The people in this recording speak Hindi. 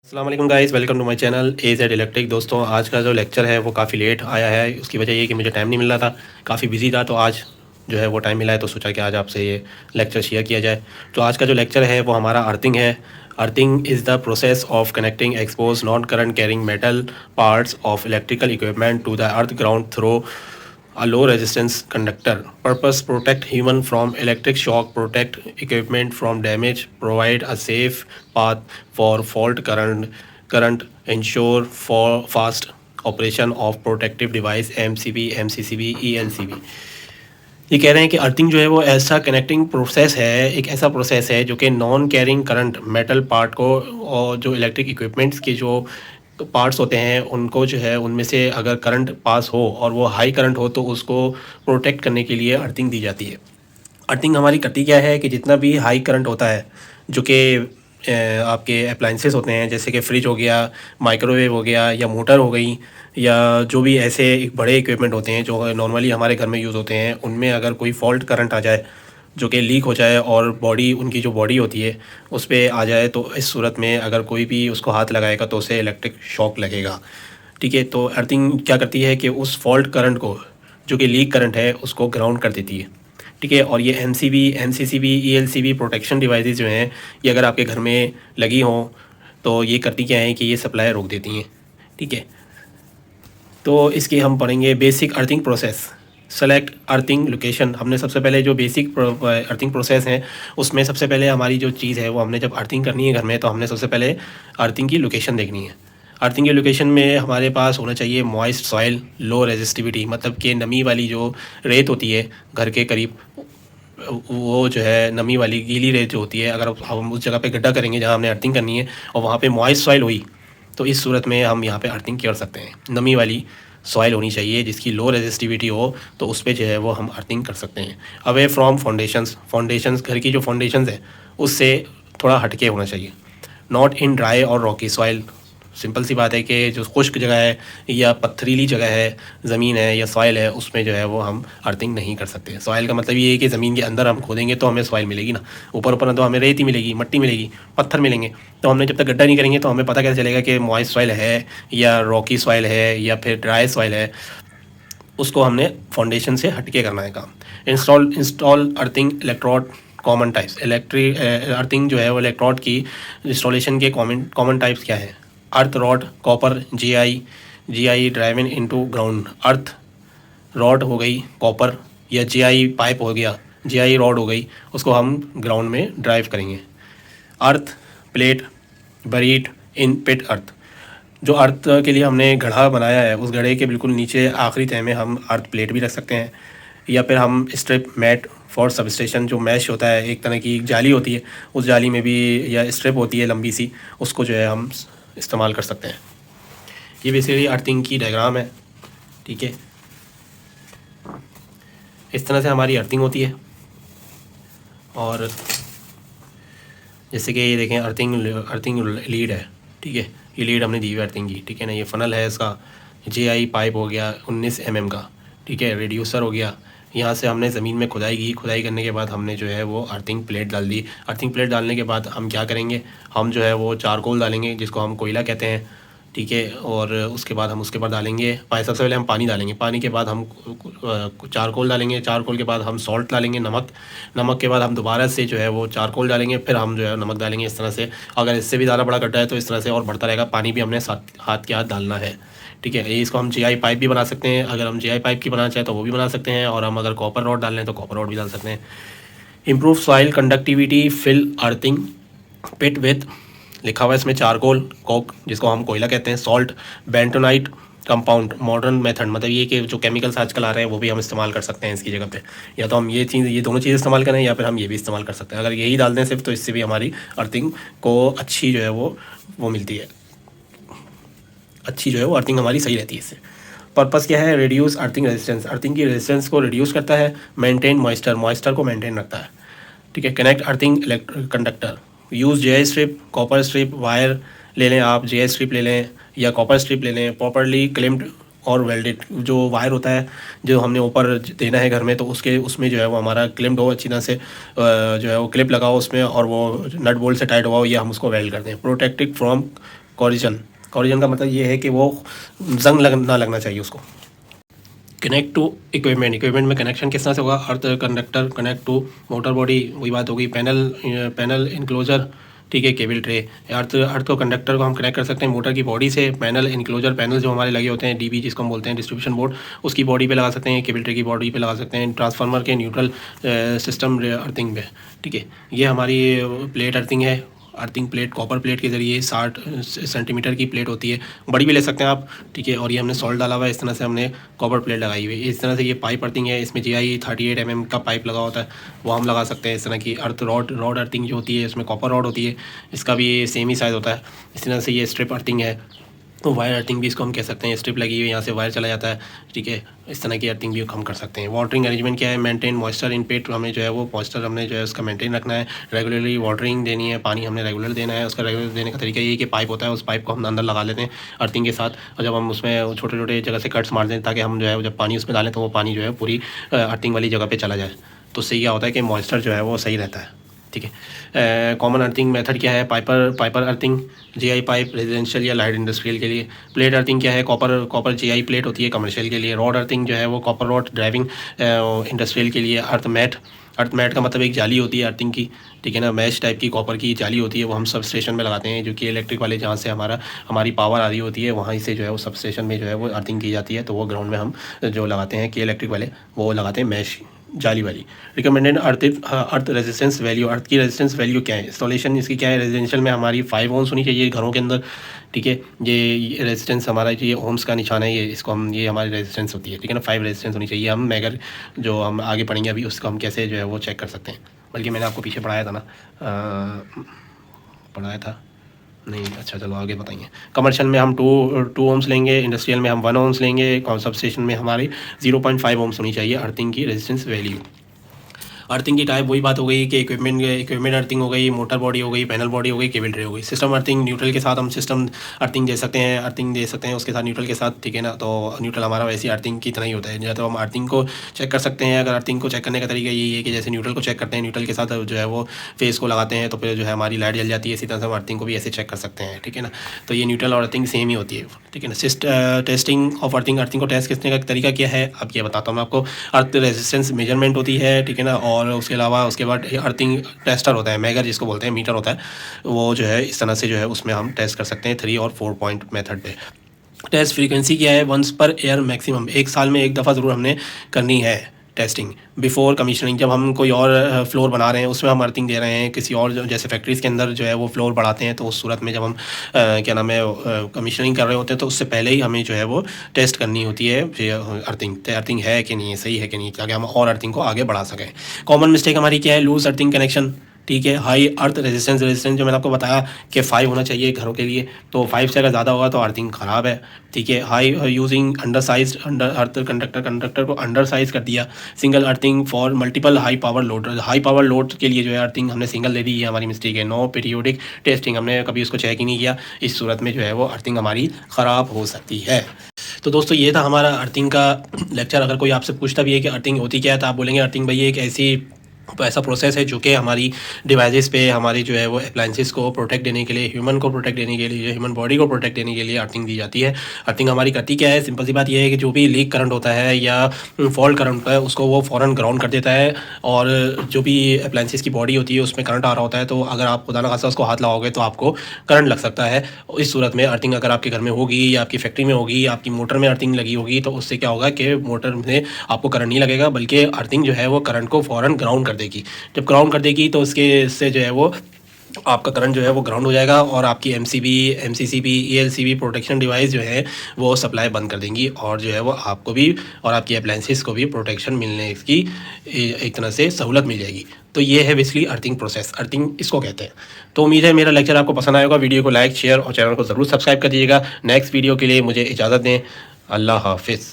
अस्सलाम वालेकुम guys, welcome to my channel AZ electric. दोस्तों, आज का जो लेक्चर है वो काफ़ी लेट आया है। उसकी वजह ये कि मुझे टाइम नहीं मिल रहा था, काफ़ी बिजी था। तो आज जो है वो टाइम मिला है तो सोचा कि आज आपसे ये लेक्चर शेयर किया जाए। तो आज का जो लेक्चर है वो हमारा अर्थिंग है। Earthing is the process of connecting expose non current carrying metal parts of electrical equipment to the earth ground through a low resistance conductor. Purpose: protect human from electric shock, protect equipment from damage, provide a safe path for fault current, ensure for fast operation of protective device MCB, MCCB, ELCB। ये कह रहे हैं कि अर्थिंग जो है वो ऐसा कनेक्टिंग प्रोसेस है, एक ऐसा प्रोसेस है जो कि non carrying current metal part को और जो इलेक्ट्रिक इक्विपमेंट्स के जो पार्ट्स होते हैं उनको जो है उनमें से अगर करंट पास हो और वो हाई करंट हो तो उसको प्रोटेक्ट करने के लिए अर्थिंग दी जाती है। अर्थिंग हमारी करती क्या है कि जितना भी हाई करंट होता है जो कि आपके अप्लाइंसेस होते हैं, जैसे कि फ्रिज हो गया, माइक्रोवेव हो गया, या मोटर हो गई, या जो भी ऐसे एक बड़े इक्विपमेंट होते हैं जो नॉर्मली हमारे घर में यूज़ होते हैं, उनमें अगर कोई फॉल्ट करंट आ जाए जो कि लीक हो जाए और बॉडी उनकी जो बॉडी होती है उस पर आ जाए, तो इस सूरत में अगर कोई भी उसको हाथ लगाएगा तो उसे इलेक्ट्रिक शॉक लगेगा। ठीक है, तो अर्थिंग क्या करती है कि उस फॉल्ट करंट को, जो कि लीक करंट है, उसको ग्राउंड कर देती है। ठीक है, और ये MCB, MCCB, ELCB protection devices जो हैं, ये अगर आपके घर में लगी हों तो ये करती क्या है कि ये सप्लाई रोक देती हैं। ठीक है, तो इसकी हम पढ़ेंगे basic earthing process. Select earthing location. हमने सबसे पहले जो बेसिक अर्थिंग प्रोसेस है उसमें सबसे पहले हमारी जो चीज़ है वो, हमने जब अर्थिंग करनी है घर में तो हमने सबसे पहले अर्थिंग की लोकेशन देखनी है। अर्थिंग की लोकेशन में हमारे पास होना चाहिए मॉइस्ट सॉइल, लो रेजिस्टिविटी, मतलब कि नमी वाली जो रेत होती है घर के करीब, वो जो है नमी वाली गीली रेत जो होती है, अगर हम उस जगह पे गड्ढा करेंगे जहाँ हमने अर्थिंग करनी है और वहाँ पे मॉइस्ट सॉइल हुई तो इस सूरत में हम यहाँ पे अर्थिंग कर सकते हैं। नमी वाली सॉइल होनी चाहिए जिसकी लो रेजिस्टिविटी हो, तो उस पर जो है वो हम अर्थिंग कर सकते हैं। अवे फ्रॉम फाउंडेशंस, घर की जो फाउंडेशंस है उससे थोड़ा हटके होना चाहिए। नॉट इन ड्राई और रॉकी सॉइल। सिंपल सी बात है कि जो खुश्क जगह है या पथरीली जगह है, ज़मीन है या सॉइल है, उसमें जो है वो हम अर्थिंग नहीं कर सकते। सॉइल का मतलब ये है कि ज़मीन के अंदर हम खोदेंगे तो हमें सॉइल मिलेगी ना, ऊपर ऊपर तो हमें रेत ही मिलेगी, मट्टी मिलेगी, पत्थर मिलेंगे। तो हमने जब तक गड्ढा नहीं करेंगे तो हमें पता कैसे चलेगा कि मॉइस्ट सॉइल है या रॉकी सॉइल है या फिर ड्राई सॉइल है। उसको हमने फाउंडेशन से हटके करना है काम। Install earthing electrode common types. Electric earthing जो है वो इलेक्ट्रोड की इंस्टॉलेशन के कॉमन टाइप्स क्या है? Earth rod, copper, GI driven into ground. Earth rod हो गई कॉपर, या GI पाइप हो गया, GI रॉड हो गई, उसको हम ग्राउंड में ड्राइव करेंगे। अर्थ प्लेट बरीड इन पिट अर्थ। जो अर्थ के लिए हमने गड्ढा बनाया है उस गड्ढे के बिल्कुल नीचे आखिरी तह में हम अर्थ प्लेट भी रख सकते हैं, या फिर हम स्ट्रिप मैट फॉर सबस्टेशन, जो मैश होता है, एक तरह की जाली होती है, उस जाली में भी, या स्ट्रिप होती है लंबी सी, उसको जो है हम इस्तेमाल कर सकते हैं। ये बेसिकली अर्थिंग की डायग्राम है। ठीक है, इस तरह से हमारी अर्थिंग होती है। और जैसे कि ये देखें, अर्थिंग लीड है। ठीक है, ये लीड हमने दी हुई अर्थिंग की। ठीक है ना, ये फनल है इसका। GI पाइप हो गया 19 mm का। ठीक है, रेड्यूसर हो गया। यहाँ से हमने ज़मीन में खुदाई की, खुदाई करने के बाद हमने जो है वो अर्थिंग प्लेट डाल दी। अर्थिंग प्लेट डालने के बाद हम क्या करेंगे, हम जो है वो चारकोल डालेंगे, जिसको हम कोयला कहते हैं। ठीक है, और उसके बाद हम उसके बाद डालेंगे सबसे पहले हम पानी डालेंगे, पानी के बाद हम चारकोल डालेंगे, चारकोल के बाद हम सॉल्ट डालेंगे, नमक के बाद हम दोबारा से जो है वो चारकोल डालेंगे, फिर हम जो है नमक डालेंगे। इस तरह से, अगर इससे भी ज़्यादा बड़ा गड्ढा है तो इस तरह से और बढ़ता रहेगा। पानी भी हमने हाथ के हाथ डालना है। ठीक है, इसको हम GI पाइप भी बना सकते हैं। अगर हम GI पाइप की बनाना चाहें तो वो भी बना सकते हैं, और हम अगर कॉपर रॉड डाल लें तो कॉपर रॉड भी डाल सकते हैं। Improve soil conductivity, fill earthing pit with, लिखा हुआ है इसमें चारकोल, कोक जिसको हम कोयला कहते हैं, salt, bentonite compound. Modern method मतलब ये कि जो केमिकल्स आजकल आ रहे हैं वो भी हम इस्तेमाल कर सकते हैं इसकी जगह पे, या तो हम ये दोनों चीज़ इस्तेमाल करें, या फिर हम ये भी इस्तेमाल कर सकते हैं। अगर यही डाल दें सिर्फ, तो इससे भी हमारी अर्थिंग को अच्छी जो है वो मिलती है, अच्छी जो है वो अर्थिंग हमारी सही रहती है इससे। पर्पस क्या है? Reduce earthing resistance. अर्थिंग की रेजिस्टेंस को रिड्यूस करता है। मेंटेन मॉइस्चर को मेंटेन रखता है। ठीक है, connect earthing conductor. Use GI strip, copper strip, wire ले लें आप, GI स्ट्रिप ले लें या कॉपर स्ट्रिप ले लें। प्रॉपरली क्लिम्ड और वेल्डेड, जो वायर होता है जो हमने ऊपर देना है घर में, तो उसमें जो है वो हमारा क्लिम्ड हो, अच्छी तरह से जो है वो क्लिप लगाओ उसमें, और वो नट बोल्ट से टाइट हुआ हो, या हम उसको वेल्ड कर दें। प्रोटेक्टेड फ्रॉम कॉरिजन, कॉरिजन का मतलब ये है कि वो जंग ना लगना चाहिए उसको। कनेक्ट टू इक्विपमेंट, इक्विपमेंट में कनेक्शन किस तरह से होगा, earth conductor connect to motor body, वही बात होगी। पैनल इनक्लोजर, ठीक है, केबल ट्रे। अर्थ को कंडक्टर को हम कनेक्ट कर सकते हैं मोटर की बॉडी से। पैनल इनक्लोजर, पैनल जो हमारे लगे होते हैं, डीबी जिसको हम बोलते हैं डिस्ट्रीब्यूशन बोर्ड, उसकी बॉडी पे लगा सकते हैं, केबल ट्रे की बॉडी पे लगा सकते हैं। ट्रांसफार्मर के न्यूट्रल सिस्टम अर्थिंग पे, ठीक है। ये हमारी प्लेट अर्थिंग है। अर्थिंग प्लेट कॉपर प्लेट के ज़रिए 60 सेंटीमीटर की प्लेट होती है, बड़ी भी ले सकते हैं आप, ठीक है। और ये हमने सॉल्ट डाला हुआ है, इस तरह से हमने कॉपर प्लेट लगाई हुई है। इस तरह से ये पाइप अर्थिंग है, इसमें GI 38 mm का पाइप लगा होता है, वो हम लगा सकते हैं। इस तरह की रॉड अर्थिंग जो होती है, इसमें कॉपर रॉड होती है, इसका भी सेम ही साइज़ होता है। इस तरह से ये स्ट्रिप अर्थिंग है, तो वायर अर्थिंग भी इसको हम कह सकते हैं। स्ट्रिप लगी हुई है, यहाँ से वायर चला जाता है, ठीक है। इस तरह की अर्थिंग भी हम कर सकते हैं। वाटरिंग अरेंजमेंट क्या है, मेंटेन मॉइस्चर इन पेट, हमें जो है वो मॉइस्चर हमने जो है उसका मेंटेन रखना है। रेगुलरली वाटरिंग देनी है, पानी हमने रेगुलर देना है। उसका रेगुलर देने का तरीका ये है कि पाइप होता है, उस पाइप को हम अंदर लगा लेते हैं अर्थिंग के साथ, और जब हम उसमें छोटे छोटे जगह से कट्स मार दें ताकि हम जो है जब पानी उसमें डालें तो वो पानी जो है पूरी अर्थिंग वाली जगह पर चला जाए। तो उससे क्या होता है कि मॉइस्चर जो है वो सही रहता है, ठीक है। कॉमन अर्थिंग मेथड क्या है, Piper earthing, GI pipe residential या लाइट इंडस्ट्रियल के लिए। प्लेट अर्थिंग क्या है, कॉपर GI प्लेट होती है कमर्शियल के लिए। रॉड अर्थिंग जो है वो कॉपर रॉड ड्राइविंग इंडस्ट्रियल के लिए। अर्थ मैट का मतलब एक जाली होती है अर्थिंग की, ठीक है ना, मैश टाइप की कॉपर की जाली होती है, वो हम सब स्टेशन में लगाते हैं, जो कि इलेक्ट्रिक वाले जहाँ से हमारी पावर आ रही होती है वहीं से जो है वो सब स्टेशन में जो है वो अर्थिंग की जाती है। तो वो ग्राउंड में हम जो लगाते हैं कि इलेक्ट्रिक वाले वो लगाते हैं मैश जाली वाली। रिकमेंडेड अर्थ रेजिस्टेंस वैल्यू, अर्थ की रेजिस्टेंस वैल्यू क्या है, इंस्टॉलेशन इसकी क्या है। रेजिडेंशियल में हमारी 5 ओम्स होनी चाहिए घरों के अंदर, ठीक है। ये रेजिस्टेंस हमारा ये ओम्स का निशान है, ये इसको हम ये हमारी रेजिस्टेंस होती है, ठीक है ना। 5 रेजिस्टेंस होनी चाहिए। हम मैगर जो हम आगे पढ़ेंगे अभी उसको हम कैसे जो है वो चेक कर सकते हैं, बल्कि मैंने आपको पीछे पढ़ाया था ना, पढ़ाया था नहीं, अच्छा चलो आगे बताइए। कमर्शियल में हम 2 ओम्स लेंगे, इंडस्ट्रियल में हम 1 ओम्स लेंगे, सब स्टेशन में हमारी 0.5 ओम्स होनी चाहिए अर्थिंग की रेजिस्टेंस वैल्यू। अर्थिंग की टाइप वही बात हो गई कि इक्विपमेंट अर्थिंग हो गई, मोटर बॉडी हो गई, पैनल बॉडी हो गई, केबल ट्रे हो गई। सिस्टम अर्थिंग, न्यूट्रल के साथ हम सिस्टम अर्थिंग दे सकते हैं, उसके साथ न्यूट्रल के साथ, ठीक है ना। तो न्यूट्रल हमारा वैसी अर्थिंग की तरह ही होता है। या तो हम अर्थिंग को चेक कर सकते हैं, अगर अर्थिंग को चेक करने का तरीका यही है कि जैसे न्यूट्रल को चेक करते हैं, न्यूट्रल के साथ जो है वो फेस को लगाते हैं तो फिर जो है हमारी लाइट जल जाती है, इसी तरह से हम अर्थिंग को भी ऐसे चेक कर सकते हैं, ठीक है ना। तो ये न्यूट्रल और अर्थिंग सेम ही होती है, ठीक है ना। टेस्टिंग ऑफ अर्थिंग, अर्थिंग को टेस्ट करने का तरीका क्या है अब ये बताता हूँ मैं आपको। अर्थ रेजिस्टेंस मेजरमेंट होती है, ठीक है ना। और उसके अलावा उसके बाद अर्थिंग टेस्टर होता है, मैगर जिसको बोलते हैं, मीटर होता है, वो जो है इस तरह से जो है उसमें हम टेस्ट कर सकते हैं 3 और 4 पॉइंट मेथड पे। टेस्ट फ्रीक्वेंसी क्या है, 1 पर ईयर मैक्सिमम, 1 साल में 1 दफ़ा ज़रूर हमने करनी है टेस्टिंग। बिफोर कमीशनिंग, जब हम कोई और फ्लोर बना रहे हैं उसमें हम अर्थिंग दे रहे हैं, किसी और जैसे फैक्ट्रीज़ के अंदर जो है वो फ्लोर बढ़ाते हैं, तो उस सूरत में जब हम क्या नाम है कमीशनिंग कर रहे होते हैं तो उससे पहले ही हमें जो है वो टेस्ट करनी होती है अर्थिंग है कि नहीं है, सही है कि नहीं, ताकि हम और अर्थिंग को आगे बढ़ा सकें। कॉमन मिस्टेक हमारी क्या है, लूज अर्थिंग कनेक्शन, ठीक है। हाई अर्थ रेजिस्टेंस जो मैंने आपको बताया कि 5 होना चाहिए घरों के लिए, तो 5 से अगर ज़्यादा होगा तो अर्थिंग ख़राब है, ठीक है। हाई यूजिंग अर्थ कंडक्टर को अंडर साइज कर दिया। Single earthing for multiple high power load के लिए जो है अर्थिंग हमने सिंगल दे दी, ये हमारी मिस्टेक है। नो पीरियोडिक टेस्टिंग, हमने कभी उसको चेक ही नहीं किया, इस सूरत में जो है वो अर्थिंग हमारी ख़राब हो सकती है। तो दोस्तों ये था हमारा अर्थिंग का लेक्चर। अगर कोई आपसे पूछता भी है कि अर्थिंग होती क्या है तो आप बोलेंगे अर्थिंग भाई एक ऐसा प्रोसेस है जो कि हमारी डिवाइसेस पे हमारी जो है वो अप्लायंसेस को प्रोटेक्ट देने के लिए, ह्यूमन को प्रोटेक्ट देने के लिए, ह्यूमन बॉडी को प्रोटेक्ट देने के लिए अर्थिंग दी जाती है। अर्थिंग हमारी करती क्या है, सिंपल सी बात यह है कि जो भी लीक करंट होता है या फॉल्ट करंट होता है उसको वो फ़ौरन ग्राउंड कर देता है। और जो भी अप्लायंसेस की बॉडी होती है उसमें करंट आ रहा होता है, तो अगर आप खुदा न खास्ता उसको हाथ लगाओगे तो आपको करंट लग सकता है। इस सूरत में अर्थिंग अगर आपके घर में होगी या आपकी फैक्ट्री में होगी, आपकी मोटर में अर्थिंग लगी होगी, तो उससे क्या होगा कि मोटर में आपको करंट नहीं लगेगा, बल्कि अर्थिंग जो है वो करंट को फ़ौरन ग्राउंड कर देगी। जब ग्राउंड कर देगी तो इससे जो है वो आपका करंट जो है वो ग्राउंड हो जाएगा और आपकी MCB, MCCB, ELCB protection device जो है वो सप्लाई बंद कर देंगी, और जो है वो आपको भी और आपकी अप्लायंसेस को भी प्रोटेक्शन मिलने की एक तरह से सहूलत मिल जाएगी। तो ये है बेसिकली अर्थिंग प्रोसेस, अर्थिंग इसको कहते हैं। तो उम्मीद है मेरा लेक्चर आपको पसंद आएगा। वीडियो को लाइक, शेयर और चैनल को ज़रूर सब्सक्राइब कर दीजिएगा। नेक्स्ट वीडियो के लिए मुझे इजाज़त दें। अल्लाह हाफिज़।